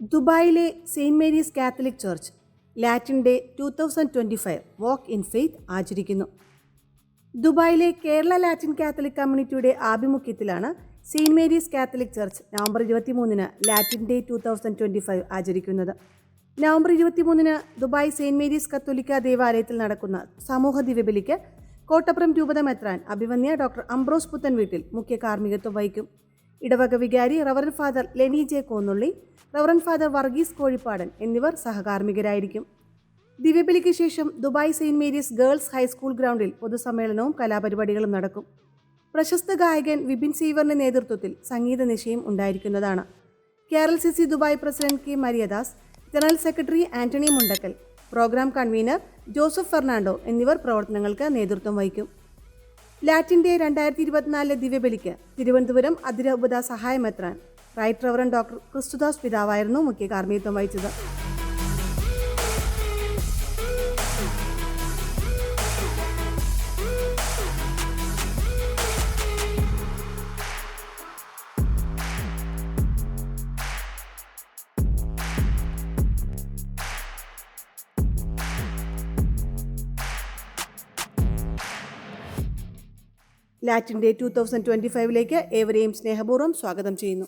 ദുബായിലെ saint Mary's Catholic church Latin day 2025 walk in faith ആചരിക്കുന്നു. ദുബായിലെ കേരള ലാറ്റിൻ കാത്തലിക് കമ്മ്യൂണിറ്റിയുടെ ആഭിമുഖ്യത്തിലാണ് saint Mary's Catholic church November 23 Latin day 2025 ആചരിക്കുന്നത്. നവംബർ 23 ദുബായ് സെയിൻറ് മേരീസ് കത്തോലിക്ക ദേവാലയത്തിൽ നടക്കുന്ന സമൂഹ ദിവ്യബലിക്ക് കോട്ടപ്പുറം രൂപത മെത്രാൻ അഭിവന്യ ഡോക്ടർ അംബ്രോസ് പുത്തൻവീട്ടിൽ മുഖ്യ കാർമ്മികത്വം വഹിക്കും. ഇടവക വികാരി reverend father Leni J Konnully, reverend father Varghese Kozhippadan എന്നിവർ സഹകാർമ്മികരായിരിക്കും. ദിവ്യബലിക്ക് ശേഷം Dubai saint Mary's girls high school ഗ്രൗണ്ടിൽ പൊതുസമ്മേളനവും കലാപരിപാടികളും നടക്കും. പ്രശസ്ത ഗായകൻ വിപിൻ സീവറിന്റെ നേതൃത്വത്തിൽ സംഗീത നിശയും ഉണ്ടായിരിക്കുന്നതാണ്. KRLCC Dubai president K Mariyadas, general secretary Antony Mundakkal, programme convener Joseph Fernando എന്നിവർ പ്രവർത്തനങ്ങൾക്ക് നേതൃത്വം വഹിക്കും. ലാറ്റിൻ ഡേ 2024 ദിവ്യബലിക്ക് തിരുവനന്തപുരം അതിരൂപത സഹായ മെത്രാൻ റൈറ്റ് റവറൻ ഡോക്ടർ ക്രിസ്തുദാസ് പിതാവായിരുന്നു മുഖ്യ കാർമ്മികത്വം വഹിച്ചത്. ലാറ്റിൻ ഡേ 2025 ഏവരെയും സ്നേഹപൂർവ്വം സ്വാഗതം ചെയ്യുന്നു.